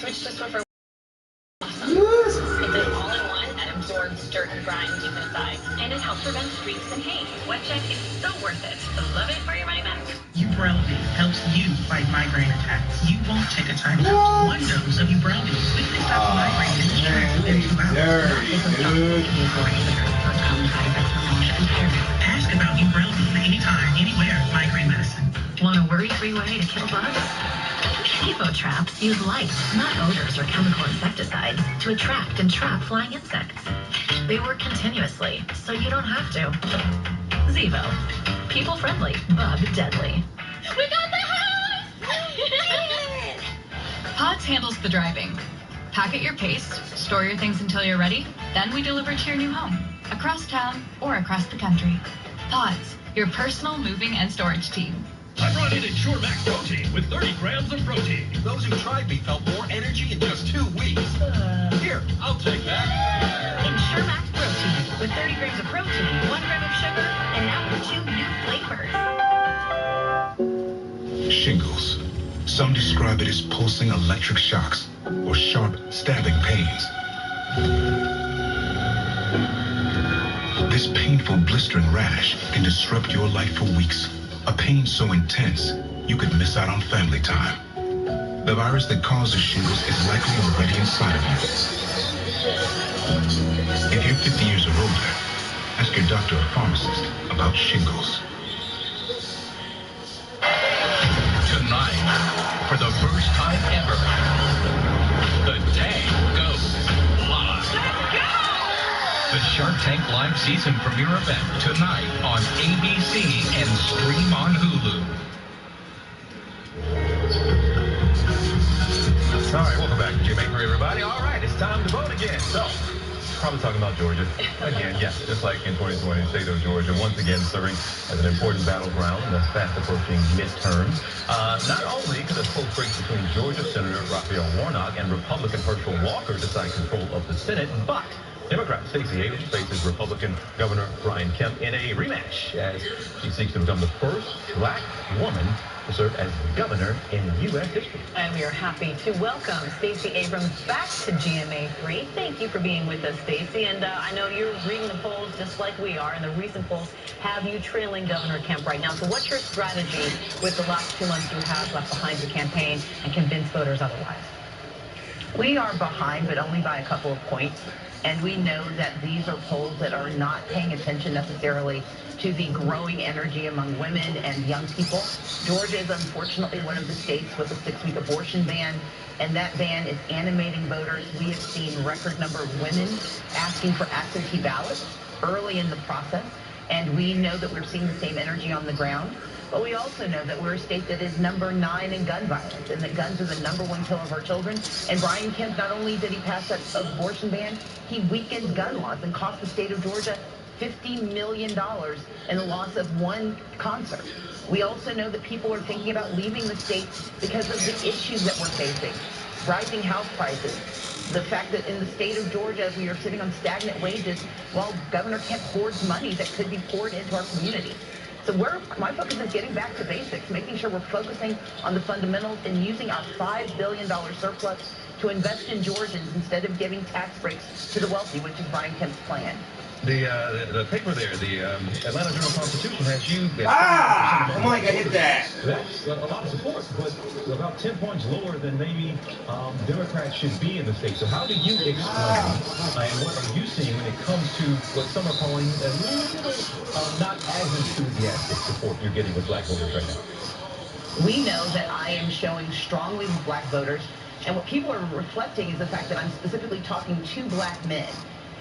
Switch to Swiffer. Awesome. It's an all-in-one that absorbs dirt and grime deep inside. And it helps prevent streaks and haze. Sweat Check is so worth it. So love it for your money back. Ubrelvy helps you fight migraine attacks. You won't take a time out. One dose of Ubrelvy quickly stops migraine in within 2 hours. Ask about Ubrelvy anytime, anywhere. Migraine medicine. Want a worry-free way to kill bugs? Evo traps use light, not odors or chemical insecticides, to attract and trap flying insects. They work continuously, so you don't have to. Zevo. People-friendly, bug-deadly. We got the house! Pods handles the driving. Pack at your pace, store your things until you're ready, then we deliver to your new home, across town or across the country. Pods, your personal moving and storage team. I brought in Ensure Max Protein with 30 grams of protein. Those who tried me felt more energy in just 2 weeks. Here, I'll take that. Ensure Max Protein with 30 grams of protein, 1 gram of sugar, and now with 2 new flavors. Shingles. Some describe it as pulsing electric shocks or sharp stabbing pains. This painful blistering rash can disrupt your life for weeks. A pain so intense, you could miss out on family time. The virus that causes shingles is likely already inside of you. If you're 50 years or older, ask your doctor or pharmacist about shingles. Tonight, for the first time ever, the tank goes live. The Shark Tank Live season premiere event tonight on ABC and stream on Hulu. All right, welcome back to Jamaica, everybody. All right, it's time to vote again. So, probably talking about Georgia. Again, yes, just like in 2020, the state of Georgia once again serving as an important battleground in the fast approaching midterms. Not only could a close race between Georgia Senator Raphael Warnock and Republican Herschel Walker decide control of the Senate, but Democrat Stacey Abrams faces Republican Governor Brian Kemp in a rematch as she seeks to become the first black woman to serve as governor in U.S. history. And we are happy to welcome Stacey Abrams back to GMA3. Thank you for being with us, Stacey. And I know you're reading the polls just like we are, and the recent polls have you trailing Governor Kemp right now. So what's your strategy with the last 2 months you have left behind your campaign and convince voters otherwise? We are behind, but only by a couple of points. And we know that these are polls that are not paying attention necessarily to the growing energy among women and young people. Georgia is unfortunately one of the states with a 6-week abortion ban, and that ban is animating voters. We have seen record number of women asking for absentee ballots early in the process, and we know that we're seeing the same energy on the ground. But we also know that we're a state that is number 9 in gun violence, and that guns are the #1 killer of our children. And Brian Kemp, not only did he pass that abortion ban, he weakened gun laws and cost the state of Georgia $50 million in the loss of 1 concert. We also know that people are thinking about leaving the state because of the issues that we're facing. Rising house prices, the fact that in the state of Georgia, we are sitting on stagnant wages while Governor Kemp hoards money that could be poured into our community. So my focus is getting back to basics, making sure we're focusing on the fundamentals and using our $5 billion surplus to invest in Georgians instead of giving tax breaks to the wealthy, which is Brian Kemp's plan. The paper there, the Atlanta Journal-Constitution has you... Mike, I hit that. That's a lot of support, but about 10 points lower than maybe Democrats should be in the state. So how do you explain, and what are you seeing when it comes to what some are calling a little not as enthusiastic support you're getting with black voters right now? We know that I am showing strongly with black voters, and what people are reflecting is the fact that I'm specifically talking to black men,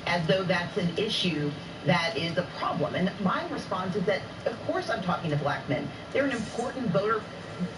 as though that's an issue that is a problem. And my response is that, of course I'm talking to black men. They're an important voter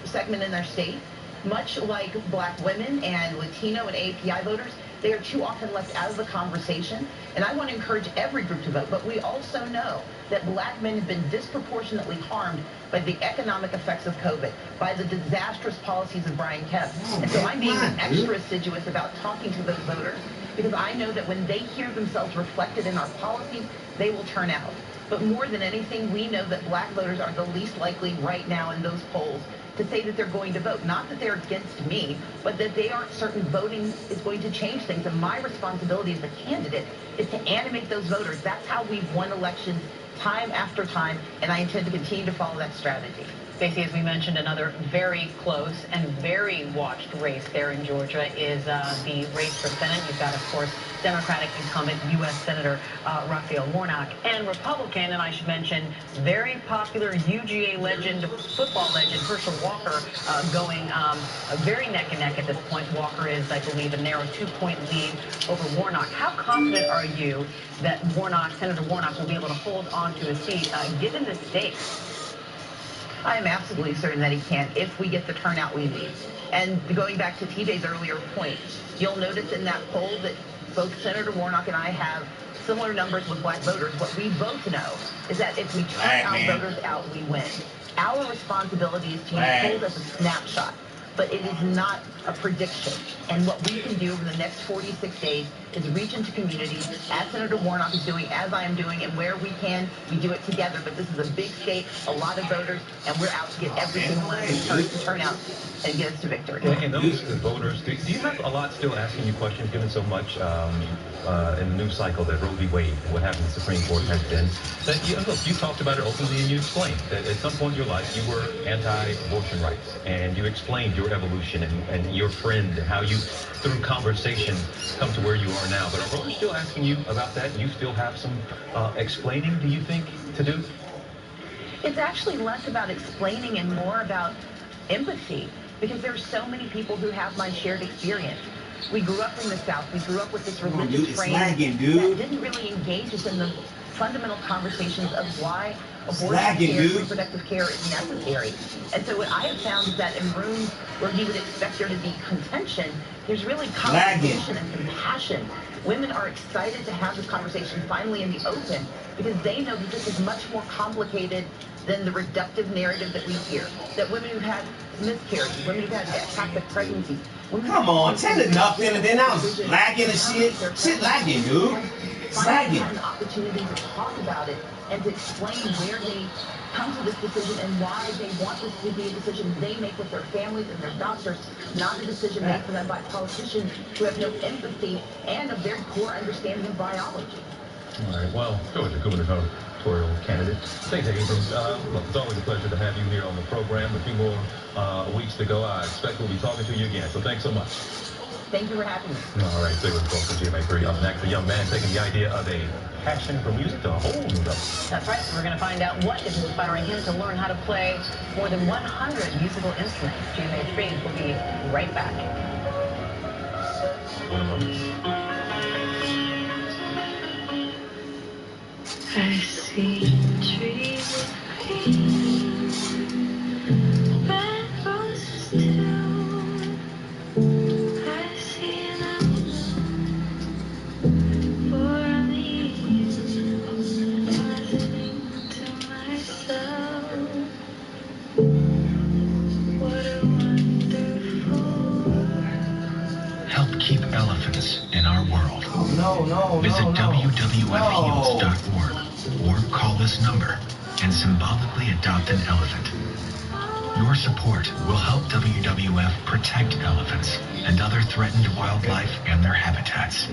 segment in our state. Much like black women and Latino and API voters, they are too often left out of the conversation. And I want to encourage every group to vote. But we also know that black men have been disproportionately harmed by the economic effects of COVID, by the disastrous policies of Brian Kemp. And so I'm being extra assiduous about talking to those voters, because I know that when they hear themselves reflected in our policies, they will turn out. But more than anything, we know that black voters are the least likely right now in those polls to say that they're going to vote. Not that they're against me, but that they aren't certain voting is going to change things. And my responsibility as a candidate is to animate those voters. That's how we've won elections time after time, and I intend to continue to follow that strategy. Stacey, as we mentioned, another very close and very watched race there in Georgia is the race for Senate. You've got, of course, Democratic incumbent U.S. Senator Raphael Warnock and Republican, and I should mention, very popular UGA legend, football legend, Herschel Walker, going very neck and neck at this point. Walker is, I believe, a narrow 2-point lead over Warnock. How confident are you that Senator Warnock will be able to hold on to a seat given the stakes? I am absolutely certain that he can if we get the turnout we need. And going back to TJ's earlier point, you'll notice in that poll that both Senator Warnock and I have similar numbers with black voters. What we both know is that if we turn our voters out, we win. Our responsibility is to use polls as a snapshot, but it is not a prediction. And what we can do over the next 46 days is reach into communities, as Senator Warnock is doing, as I am doing, and where we can, we do it together. But this is a big state, a lot of voters, and we're out to get every single one of them to turn out and get us to victory. And those voters, do you have a lot still asking you questions, given so much in the news cycle that Roe v. Wade, what happened in the Supreme Court has been, that look, you talked about it openly and you explained that at some point in your life you were anti-abortion rights, and you explained your evolution and your friend, and how you, through conversation, come to where you are now. But are voters still asking you about that? You still have some explaining, do you think, to do? It's actually less about explaining and more about empathy, because there are so many people who have my shared experience. We grew up in the South. We grew up with this religious frame that didn't really engage us in the fundamental conversations of why abortion care, reproductive care is necessary. And so what I have found is that in rooms where you would expect there to be contention, there's really conversation and compassion. Women are excited to have this conversation finally in the open, because they know that this is much more complicated than the reductive narrative that we hear. That women who've had miscarriages, women who've had ectopic pregnancies. Come on, tell it nothing, and then I was lagging and shit. Shit lagging, dude. Finally had an opportunity to talk about it and to explain where they come to this decision and why they want this to be a decision they make with their families and their doctors, not a decision made for them by politicians who have no empathy and a very poor understanding of biology. All right, well, Georgia gubernatorial candidate, Stacey Abrams, look, it's always a pleasure to have you here on the program. A few more weeks to go. I expect we'll be talking to you again, so thanks so much. Thank you for having me. All right, stay with us on GMA3. Up next, a young man taking the idea of a passion for music to a whole new level. That's right. We're going to find out what is inspiring him to learn how to play more than 100 musical instruments. GMA3 will be right back. I see trees of green, red roses too. I see them for me, listening to myself. What a wonderful world. Help keep elephants in our world. Visit www.heals.org or call this number and symbolically adopt an elephant. Your support will help WWF protect elephants and other threatened wildlife and their habitats.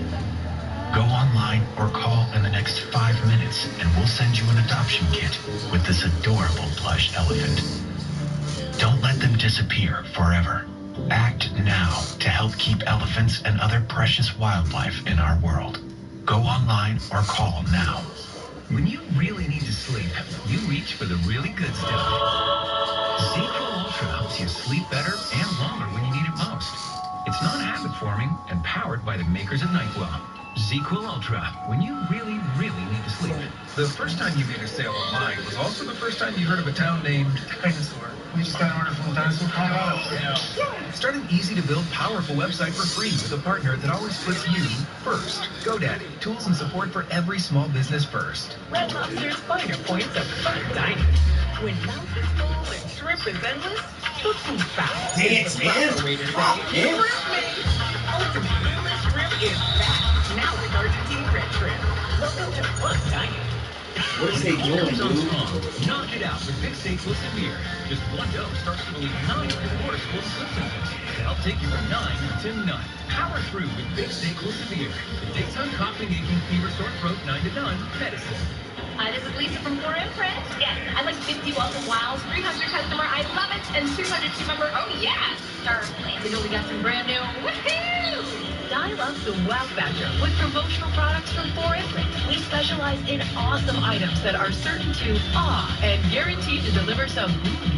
Go online or call in the next 5 minutes and we'll send you an adoption kit with this adorable plush elephant. Don't let them disappear forever. Act now to help keep elephants and other precious wildlife in our world. Go online or call now. When you really need to sleep, you reach for the really good stuff. ZQL Ultra helps you sleep better and longer when you need it most. It's non-habit forming and powered by the makers of NightWell. ZQL Ultra, when you really, really need to sleep. The first time you made a sale online was also the first time you heard of a town named Dinosaur. We just got an order from Dinosaur, Colorado. Yeah. Start an easy-to-build, powerful website for free with a partner that always puts you first. GoDaddy, tools and support for every small business first. Red Lobster's finer points of fine dining. When mouth is full and shrimp is endless, cook some foul. Dance, man. Shrimp man. Ultimate Grilled Shrimp is back. Now with Argentine red shrimp. Welcome to fun dining. What is they doing, dude? Knock it out with Big Steak Severe. Just one dose starts to relieve 9 irreversible flu symptoms to help take you from 9 to none. Power through with Big Steak Severe. The daytime coughing, aching, fever, sore throat, 9 to none medicine. Hi, this is Lisa from 4Imprint. Yes, I like 50 welcome wows, 300 customer, I love it, and 200 team member, oh yeah, certainly. You know we got some brand new, woohoo! Di loves the wow factor with promotional products from 4Imprint. We specialize in awesome items that are certain to and guaranteed to deliver some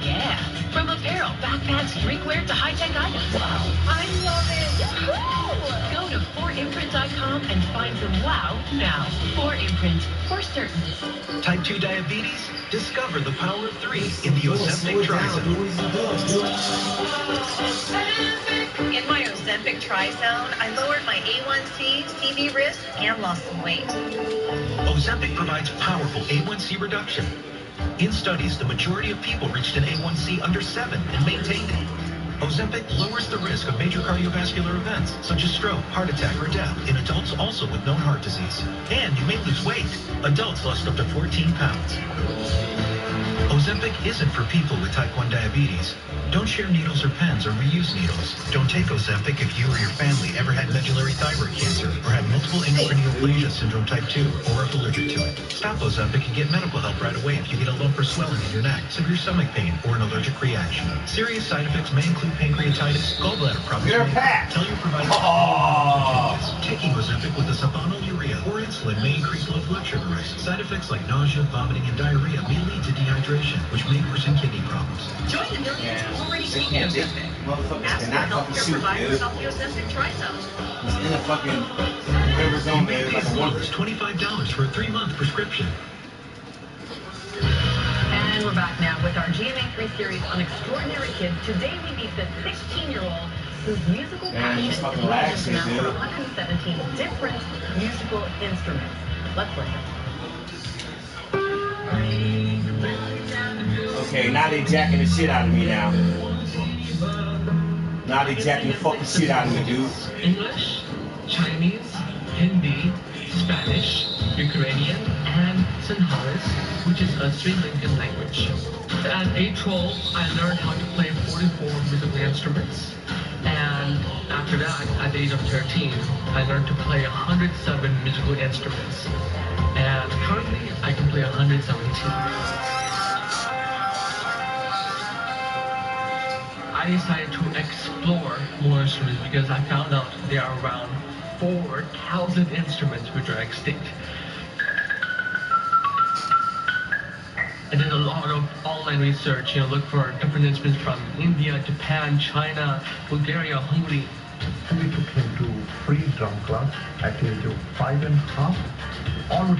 yeah. From apparel, backpacks, drinkware to high-tech items. Wow. I love it. Yahoo! Go to 4imprint.com and find some wow now. 4Imprint, for certain. Type 2 diabetes? Discover the power of 3 in the Ozempic Trizone. In my Ozempic Trizone, I lowered my A1C, TB risk, and lost some weight. Ozempic provides powerful A1C reduction. In studies, the majority of people reached an A1C under 7 and maintained it. Ozempic lowers the risk of major cardiovascular events, such as stroke, heart attack, or death, in adults also with known heart disease. And you may lose weight. Adults lost up to 14 pounds. Ozempic isn't for people with type 1 diabetes. Don't share needles or pens or reuse needles. Don't take Ozempic if you or your family ever had medullary thyroid cancer or have multiple endocrineoplasia syndrome type 2 or are allergic to it. Stop Ozempic and get medical help right away if you get a lump or swelling in your neck, severe stomach pain, or an allergic reaction. Serious side effects may include pancreatitis, gallbladder problems. Tell your provider taking Ozempic with a sulfonylurea or insulin may increase low blood sugar risk. Side effects like nausea, vomiting, and diarrhea may lead to dehydration, which may worsen kidney problems. Join the millions who already taking Ozempic. Ask your healthcare provider about the Ozempic Trizone. It's in the fucking whatever zone, man. Like $25 for a 3-month prescription. And we're back now with our GMA3 series on extraordinary kids. Today we meet the 16-year-old whose musical passion is leading him for 117 different musical instruments. Let's listen. okay, now they jacking the shit out of me now. Now they jacking the fucking shit out of me, dude. English, Chinese, Hindi, Spanish, Ukrainian, and Sinhalese, which is a Sri Lankan language. At age 12, I learned how to play 44 musical instruments. And after that, at the age of 13, I learned to play 107 musical instruments. And currently, I can play 117. I decided to explore more instruments because I found out there are around 4,000 instruments which are extinct. I did a lot of online research, look for different instruments from India, Japan, China, Bulgaria, Hungary. We took him to free drum class at the age of 5.5. All were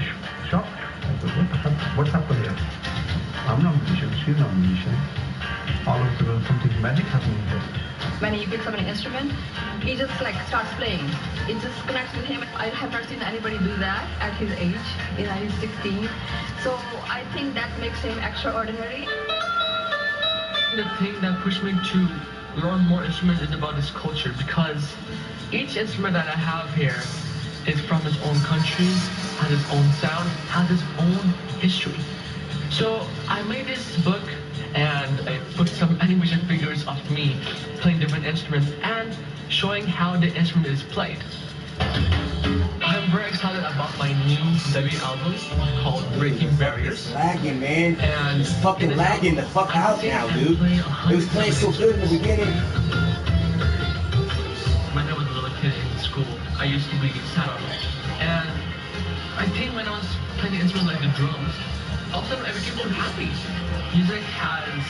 shocked. I said, what's happened here? I'm not a musician, she's not a musician. All of a sudden something magic happening here. When he picks up an instrument, he just starts playing. It just connects with him. I have not seen anybody do that at his age. He's 16. So I think that makes him extraordinary. The thing that pushed me to learn more instruments is about this culture, because each instrument that I have here is from its own country, has its own sound, has its own history. So I made this book and I put some animation figures of me playing different instruments and showing how the instrument is played. I'm very excited about my new debut album called Breaking Barriers. It's lagging, man. And it's fucking lagging the fuck out now, dude. It was playing so good in the beginning. When I was a little kid in school, I used to be sat on it. And I think when I was playing the instrument like the drums, all of a sudden I became so happy. Music has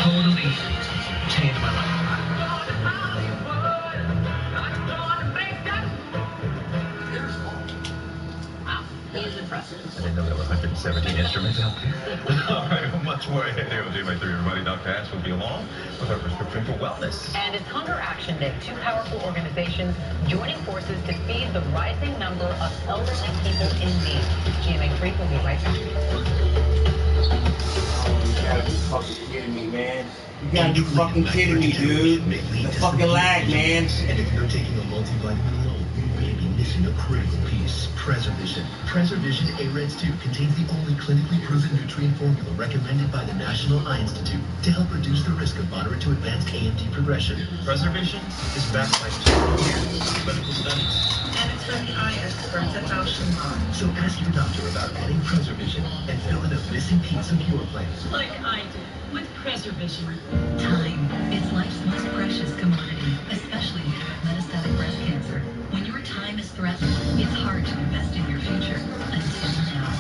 totally changed my life. He's impressive. I didn't know there were 117 instruments out there. All right, well, much more ahead here on GMA3, everybody. Dr. Ash will be along with our prescription for wellness. And it's Hunger Action Day. 2 powerful organizations joining forces to feed the rising number of elderly people in need. GMA3 will be right back. You gotta be fucking kidding me, man. You gotta be fucking kidding me, dude. The fucking lag, man. And if you're taking a multivitamin alone, you may be missing missing a critical piece, Preservision. Preservision A-Reds 2 contains the only clinically proven nutrient formula recommended by the National Eye Institute to help reduce the risk of moderate to advanced AMD progression. Preservision is backed by 20 years of clinical studies. And it's from the eye experts at Bausch & Lomb. So ask your doctor about getting Preservision and fill in a missing piece of your plan. Like I do, with Preservision. Time. It's life's most precious commodity, especially when you have metastatic breast cancer. When your time is threatened, it's hard to invest in your future. Until now.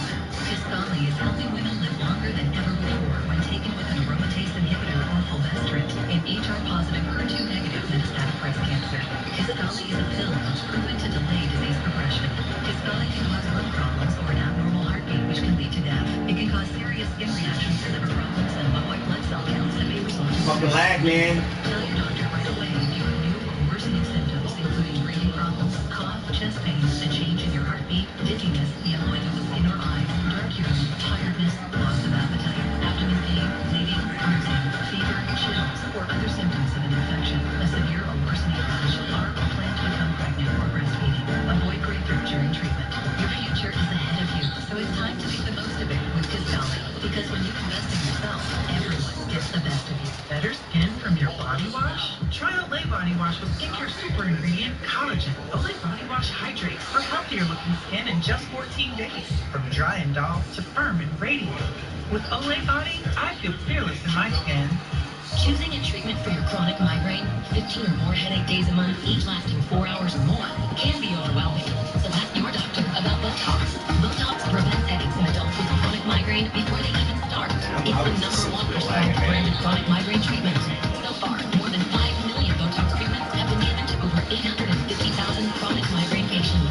Kisqali is helping women live longer than ever before when taken with an aromatase inhibitor or fulvestrant in HR-positive, HER2-negative metastatic breast cancer. Kisqali is a pill that's proven to delay disease progression. Kisqali can cause lung problems or an abnormal heartbeat, which can lead to death. It can cause serious skin reactions, liver problems, and low white blood cell counts that may result in Fucking lag, man. Tell your doctor right away if you have new or worsening symptoms, including breathing problems, cough, chest pain, a change in your heartbeat, dizziness, yellowing of the skin or eye, dark urine, tiredness, loss of appetite, abdomen pain, bleeding, bruising, fever, chills, or other symptoms of an infection, a severe or worsening rash, or plan to become pregnant or breastfeeding. Avoid grapefruit during treatment. Your future is ahead of you, so it's time to make the most of it with Kisqali. Because when you invest in yourself, everyone gets the best of you. Better skin from your body wash? Try Olay Body Wash with skincare super ingredient collagen. Olay Body Wash hydrates for healthier looking skin in just 14 days. From dry and dull to firm and radiant. With Olay Body, I feel fearless in my skin. Choosing a treatment for your chronic migraine, 15 or more headache days a month, each lasting 4 hours or more, can be overwhelming. So ask your doctor about Botox. Botox prevents headaches in adults with chronic migraine before they even start. It's the #1 prescribed branded chronic migraine treatment. So far, more than 5 million Botox treatments have been given to over 850,000 chronic migraine patients.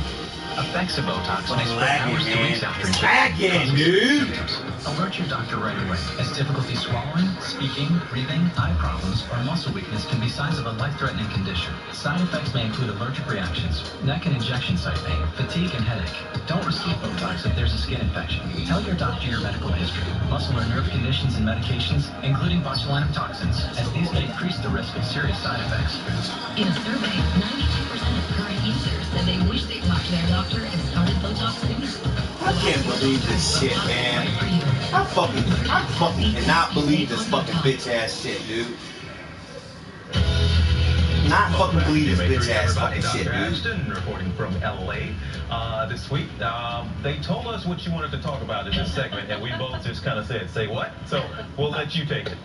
Effects of Botox may spread hours to weeks after injection. Lagging, dude. Alert your doctor right away, as difficulty swallowing, speaking, breathing, eye problems, or muscle weakness can be signs of a life-threatening condition. Side effects may include allergic reactions, neck and injection site pain, fatigue, and headache. Don't receive Botox if there's a skin infection. Tell your doctor your medical history, muscle or nerve conditions and medications, including botulinum toxins, as these may increase the risk of serious side effects. In a survey, 92% of current users said they wish they talked to their doctor and started Botox sooner. I can't believe this shit, man. I fucking cannot believe this fucking bitch ass shit, dude. Not fucking believe this bitch ass fucking shit, Dr. dude. Ashton, reporting from LA this week. They told us what you wanted to talk about in this segment, and we both just kind of said, say what? So we'll let you take it.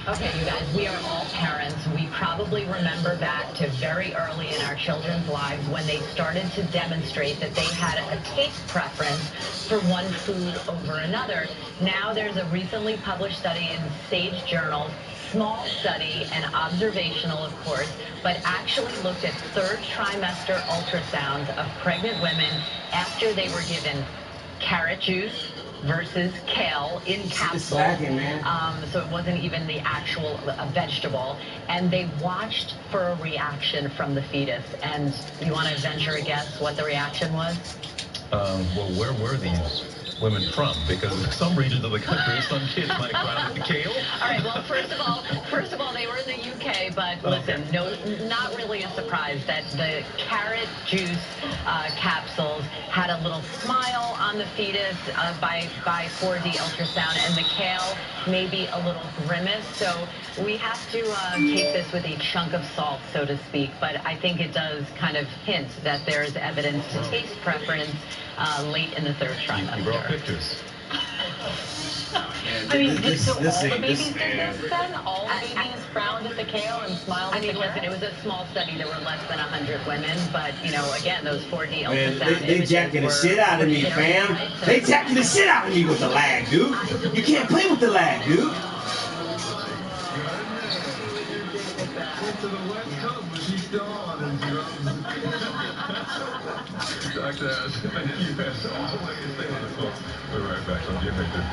Okay, you guys, we are all parents. We probably remember back to very early in our children's lives when they started to demonstrate that they had a taste preference for one food over another. Now there's a recently published study in Sage Journal, small study and observational, of course, but actually looked at third trimester ultrasounds of pregnant women after they were given carrot juice versus kale in capsules. So it wasn't even the actual vegetable. And they watched for a reaction from the fetus. And you want to venture a guess what the reaction was? Well, where were these women from? Because in some regions of the country, some kids might cry with the kale. All right, well, first of all, they were in the UK, but listen, no, not really a surprise that the carrot juice capsules had a little smile on the fetus by 4D ultrasound, and the kale maybe a little grimace. So we have to take this with a chunk of salt, so to speak, but I think it does kind of hint that there's evidence to taste preference late in the third trimester. You brought pictures. I mean, so all the babies did this then? All the babies frowned at the kale and smiled at the carrot? Listen, it was a small study. There were less than 100 women, but, you know, again, those 4D Man, ultrasound they jacking the shit out of me, fam. They jacking the shit out of me with the lag, dude. You can't play with the lag, dude. Dr. Ashton, thank you as always. Stay on the phone. We're right back. Don't get affected.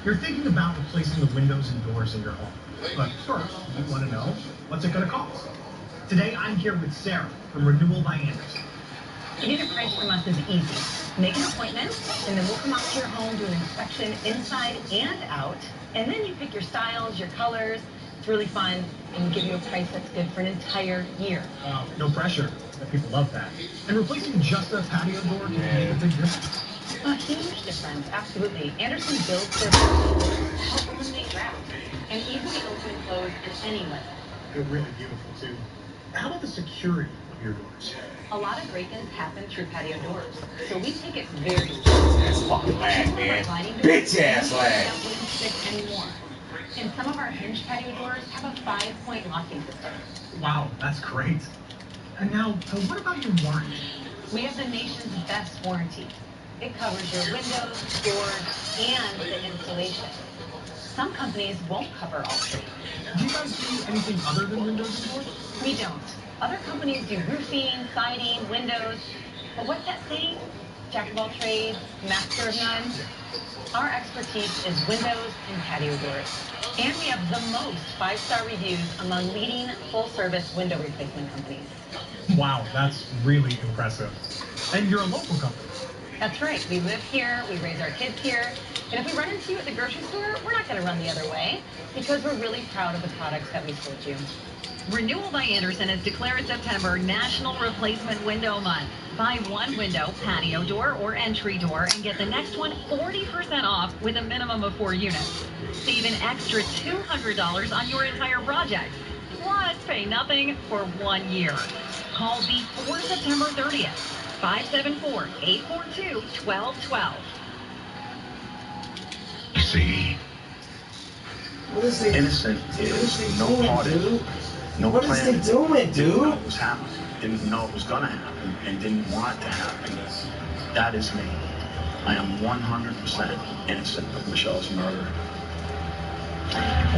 You're thinking about replacing the windows and doors in your home. But first, you want to know, what's it going to cost? Today, I'm here with Sarah from Renewal by Anderson. To get a price from us is easy. Make an appointment, and then we'll come out to your home, do an inspection inside and out, and then you pick your styles, your colors. It's really fun. and give you a price that's good for an entire year. Wow, no pressure. People love that. And replacing just a patio door can make a big difference. A huge difference, absolutely. Anderson builds their patio doors to help eliminate drafts and easily open and close at any level. They're really beautiful, too. How about the security of your doors? A lot of break-ins happen through patio doors, so we take it very seriously. That's fucking lag, man. Bitch ass lag. Don't wouldn't stick anymore. And some of our hinge patio doors have a 5-point locking system. Wow, that's great. And now, what about your warranty? We have the nation's best warranty. It covers your windows, doors, and the installation. Some companies won't cover all three. Do you guys do anything other than windows and doors? We don't. Other companies do roofing, siding, windows. But what's that saying? Jack of all trades, master of none. Our expertise is windows and patio doors. And we have the most 5-star reviews among leading full-service window replacement companies. Wow, that's really impressive. And you're a local company. That's right. We live here, we raise our kids here, and if we run into you at the grocery store, we're not going to run the other way because we're really proud of the products that we sold you. Renewal by Anderson has declared September National Replacement Window Month. Buy one window, patio door, or entry door and get the next one 40% off with a minimum of 4 units. Save an extra $200 on your entire project. Plus, pay nothing for 1 year. Call before September 30th. 574-842-1212. See, innocent is no party, no What plan. is he doing, dude? Didn't know it was happening. Didn't know it was gonna happen, and didn't want it to happen. That is me. I am 100% innocent of Michelle's murder.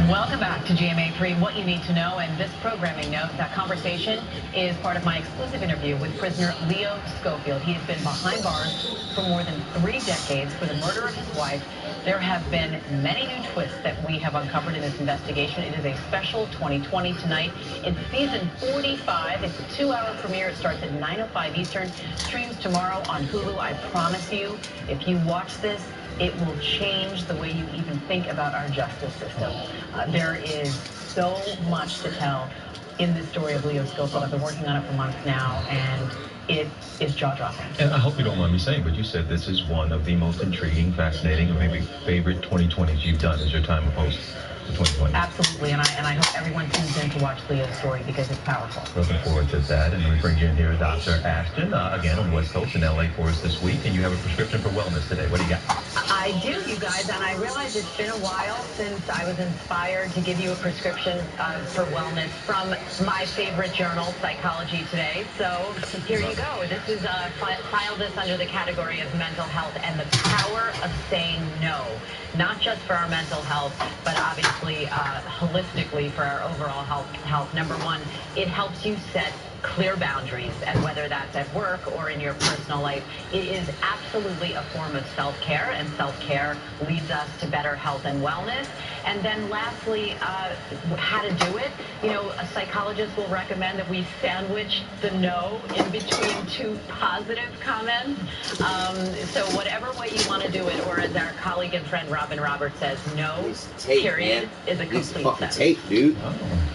Welcome back to GMA3, What You Need to Know. And this programming note, that conversation is part of my exclusive interview with prisoner Leo Schofield. He has been behind bars for more than 3 decades for the murder of his wife. There have been many new twists that we have uncovered in this investigation. It is a special 2020 tonight. It's season 45. It's a 2-hour premiere. It starts at 9:05 Eastern. Streams tomorrow on Hulu. I promise you, if you watch this, it will change the way you even think about our justice system. There is so much to tell in this story of Leo Schofield. I've been working on it for months now, and it is jaw-dropping. And I hope you don't mind me saying, but you said this is one of the most intriguing, fascinating, or maybe favorite 2020s you've done as your time of host for 2020. Absolutely, and I hope everyone tunes in to watch Leo's story because it's powerful. Looking forward to that, and we bring you in here, Dr. Ashton, again on West Coast in LA for us this week, and you have a prescription for wellness today. What do you got? I do, you guys, and I realize it's been a while since I was inspired to give you a prescription for wellness from my favorite journal, Psychology Today. So here you go. This is file this under the category of mental health and the power of saying no, not just for our mental health, but obviously holistically for our overall health. Number one, it helps you set clear boundaries, and whether that's at work or in your personal life, it is absolutely a form of self-care, and self-care leads us to better health and wellness. And then lastly, how to do it. You know, a psychologist will recommend that we sandwich the no in between 2 positive comments. So whatever way you want to do it, or as our colleague and friend Robin Roberts says, no, period, is a complete sentence. Tape, dude.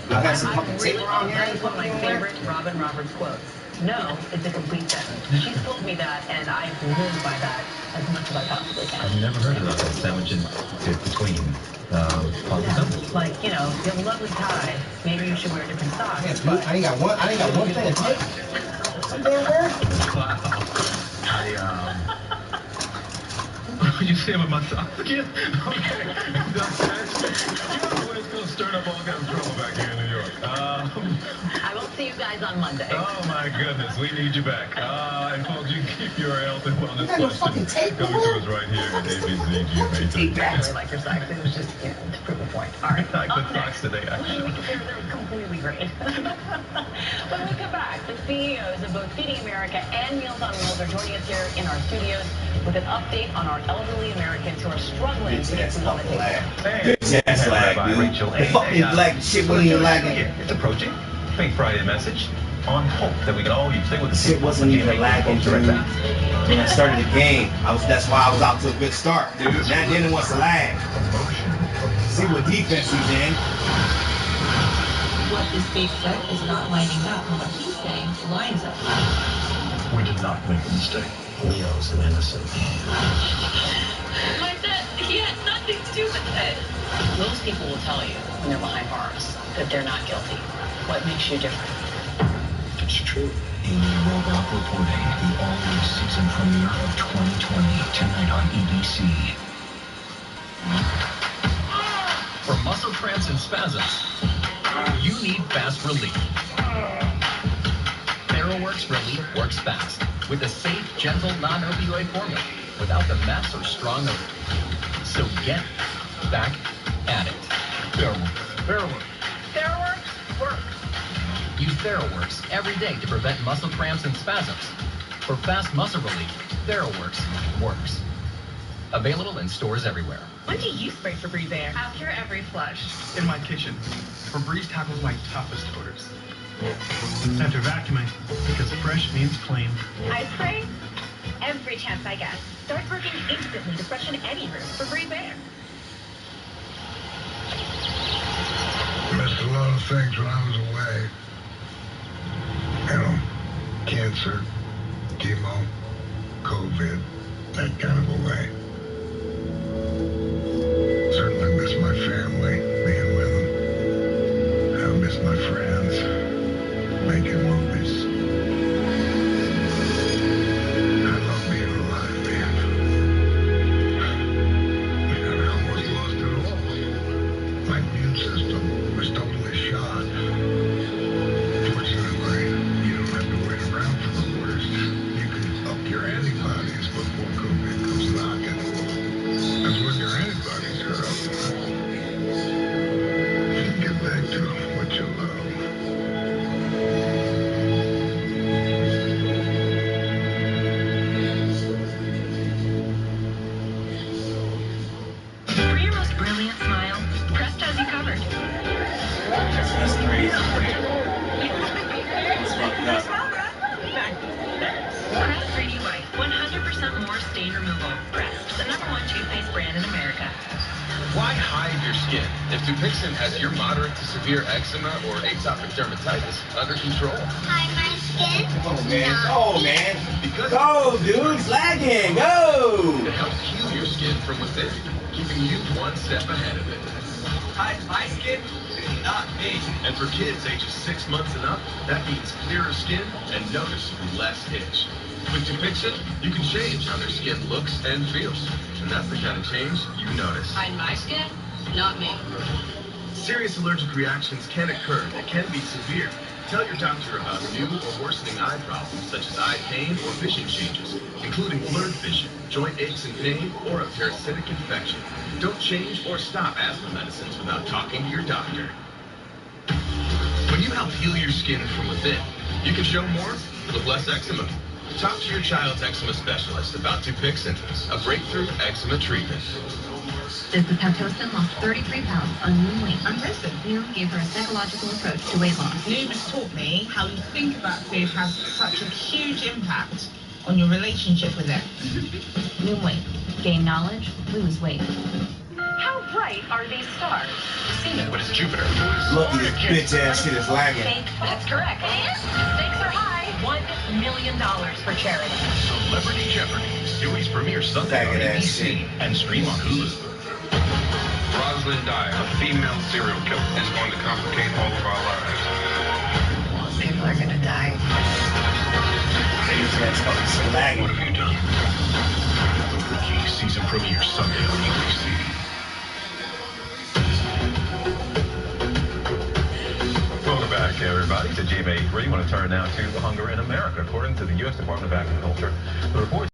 I got some fucking tape around here. That is one of my favorite Robin Roberts quotes. No, it's a complete sentence. She's told me that, and I live by that as much as I possibly can. I've never heard about that, sandwiching between positive. Like, you know, you have a lovely tie. Maybe you should wear different socks. Yeah, dude, I ain't got one thing to take. Some damn word. What did you say about my socks again? Okay. Dr. Ashton, you know what, it's going to stir up all kinds of trouble back here in New York. I will see you guys on Monday. Oh my goodness, we need you back. And folks, you can keep your health and wellness questions coming to us right here at ABC GMA3. Exactly like your socks. It was just, you know, to prove a point. All right. I like the socks today, actually. They're completely great. When we come back, the CEOs of both Feeding America and Meals on Wheels are joining us here in our studios with an update on our elderly Americans who are struggling to get food on the table. Bitch ass lag, dude. Rachel, The fucking black shit wasn't even lagging. It's approaching. Faith Friday message on hope that we can all use. Stay with the shit wasn't even lagging, dude. When I started the game, that's why I was out to a good start, dude. Now then it wants to lag. See what defense he's in. what this big set is not lining up, and what he's saying lines up. We did not make a mistake. Leo's an innocent man. My dad, he had nothing to do with it. Most people will tell you when they're behind bars that they're not guilty. What makes you different? It's true. Amy Robach reporting the all-new season premiere of 2020 tonight on ABC. For muscle cramps and spasms, you need fast relief. TheraWorks Relief works fast with a safe, gentle, non-opioid formula without the mess or strong odor. So get back at it. TheraWorks. TheraWorks works. Use TheraWorks every day to prevent muscle cramps and spasms. For fast muscle relief, TheraWorks works. Available in stores everywhere. When do you spray Febreze Air? After every flush. In my kitchen, Febreze tackles my toughest odors. After vacuuming, because fresh means clean. I spray every chance I get. Starts working instantly to freshen any room. Febreze Air. Missed a lot of things when I was away. You know, cancer, chemo, COVID, that kind of away. Certainly miss my family, being with them. I miss my friends, making movies. I love being alive, man. And I almost lost it all. My immune system was totally shot. Fortunately, you don't have to wait around for the worst. You can up your antibodies before COVID comes knocking. That's when your antibodies are up. Get back to what you love. For your most brilliant smile, Crest has you covered. That's crazy. It's fucked up. Crest 3D White, 100% more stain removal. Crest, the #1 toothpaste brand in America. Why hide your skin if Dupixent has your moderate to severe eczema or atopic dermatitis under control? Hide my skin? Oh, man. Oh, man. Because go, dude. It's lagging. Go. It helps heal your skin from within, keeping you one step ahead of it. Hide my skin? Not me. And for kids ages 6 months and up, that means clearer skin and noticeably less itch. With Dupixent, you can change how their skin looks and feels. And that's the kind of change you notice. Hide my skin? Not me. Serious allergic reactions can occur that can be severe. Tell your doctor about new or worsening eye problems such as eye pain or vision changes, including blurred vision, joint aches and pain, or a parasitic infection. Don't change or stop asthma medicines without talking to your doctor. When you help heal your skin from within, you can show more with less eczema. Talk to your child's eczema specialist about Dupixent, a breakthrough eczema treatment. This is how Tosin lost 33 pounds on Moon Weight. I'm Kristen. Neil gave her a psychological approach to weight loss. Noom has taught me how you think about food has such a huge impact on your relationship with it. Moon Weight. Gain knowledge, lose weight. How bright are these stars? What is Jupiter? Look, this bitch ass shit is lagging. That's correct. And stakes are high. $1 million for charity. Celebrity Jeopardy. Series premiere Sunday on Faggot ass ABC shit. and stream on Hulu. Rosalind Dyer, a female serial killer, is going to complicate all of our lives. People are gonna die. Bitch ass fucking lagging. What have you done? The Rookie season premiere Sunday on ABC. Welcome back, everybody, to GMA3. I want to turn now to hunger in America. According to the U.S. Department of Agriculture, the report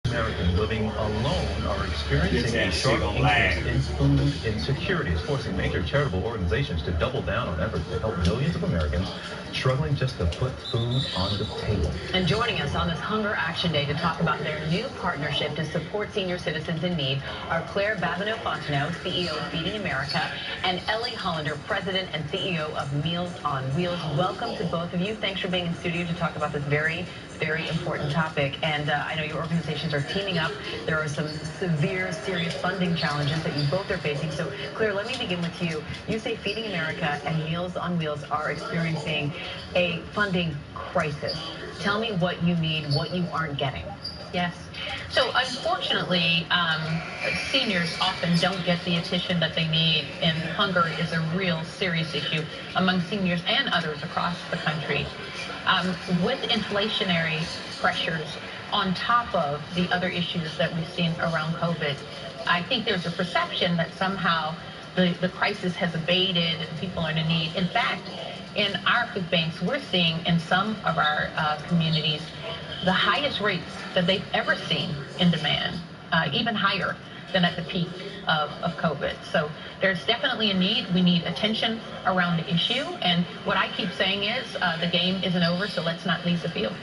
Americans living alone are experiencing a sharp increase in food insecurity. It's forcing major charitable organizations to double down on efforts to help millions of Americans struggling just to put food on the table. And joining us on this Hunger Action Day to talk about their new partnership to support senior citizens in need are Claire Babineau-Fontenot, CEO of Feeding America, and Ellie Hollander, President and CEO of Meals on Wheels. Welcome to both of you. Thanks for being in studio to talk about this very very important topic, and I know your organizations are teaming up. There are some severe, serious funding challenges that you both are facing. So, Claire, let me begin with you. You say Feeding America and Meals on Wheels are experiencing a funding crisis. Tell me what you need, what you aren't getting. Yes. So unfortunately, seniors often don't get the attention that they need, and hunger is a real serious issue among seniors and others across the country. With inflationary pressures on top of the other issues that we've seen around COVID, I think there's a perception that somehow the crisis has abated and people are in need. In fact, in our food banks, we're seeing in some of our communities the highest rates that they've ever seen in demand, even higher than at the peak of COVID. So there's definitely a need. We need attention around the issue. And what I keep saying is the game isn't over, so let's not leave the field.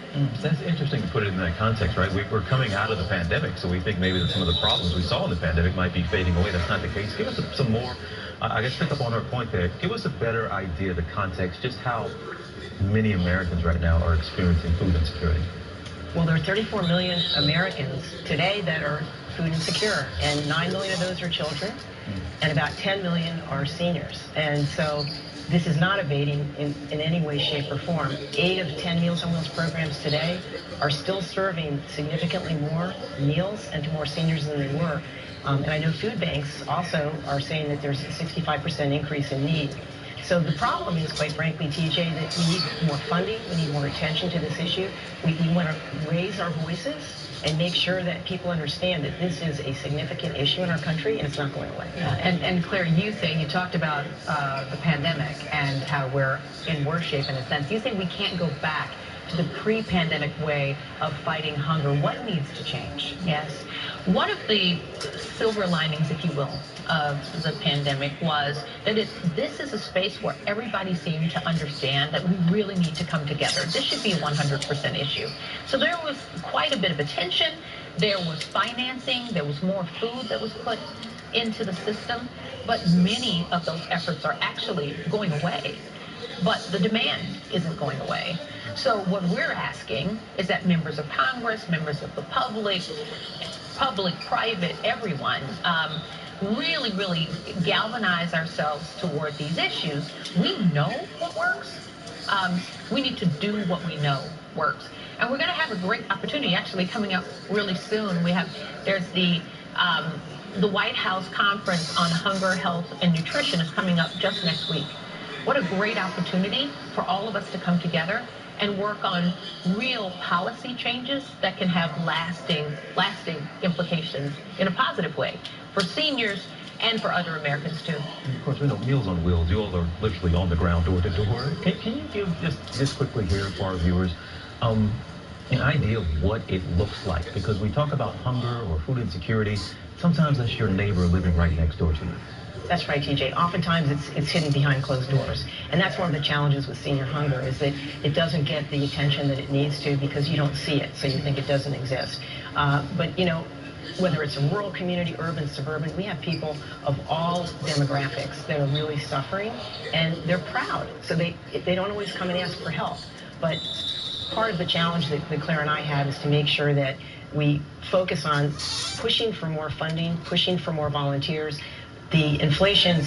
That's interesting to put it in that context, right? We're coming out of the pandemic, so we think maybe that some of the problems we saw in the pandemic might be fading away. That's not the case. Give us some more, I guess, pick up on her point there. Give us a better idea of the context, just how many Americans right now are experiencing food insecurity. Well, there are 34 million Americans today that are food insecure, and 9 million of those are children, and about 10 million are seniors. And so this is not abating in any way, shape, or form. 8 of 10 Meals on Wheels programs today are still serving significantly more meals and to more seniors than they were. And I know food banks also are saying that there's a 65% increase in need. So the problem is, quite frankly, TJ, that we need more funding, we need more attention to this issue. We want to raise our voices and make sure that people understand that this is a significant issue in our country and it's not going away. And Claire, you talked about the pandemic and how we're in worse shape in a sense. You think we can't go back to the pre-pandemic way of fighting hunger. What needs to change? Yes. One of the silver linings, if you will, of the pandemic was that this is a space where everybody seemed to understand that we really need to come together. This should be a 100% issue. So there was quite a bit of attention. There was financing. There was more food that was put into the system. But many of those efforts are actually going away. But the demand isn't going away. So what we're asking is that members of Congress, members of the public, private, everyone, really galvanize ourselves toward these issues. We know what works. We need to do what we know works. And we're going to have a great opportunity actually coming up really soon. There's the White House Conference on Hunger, Health, and Nutrition is coming up just next week. What a great opportunity for all of us to come together and work on real policy changes that can have lasting implications in a positive way for seniors and for other Americans too. And of course, we know Meals on Wheels, you all are literally on the ground, door to door. Can you give just quickly here for our viewers an idea of what it looks like? Because we talk about hunger or food insecurity, sometimes that's your neighbor living right next door to you. That's right, TJ. Oftentimes it's hidden behind closed doors. And that's one of the challenges with senior hunger is that it doesn't get the attention that it needs to because you don't see it, so you think it doesn't exist. But, you know, whether it's a rural community, urban, suburban, we have people of all demographics that are really suffering, and they're proud. So they don't always come and ask for help. But part of the challenge that Claire and I have is to make sure that we focus on pushing for more funding, pushing for more volunteers. The inflation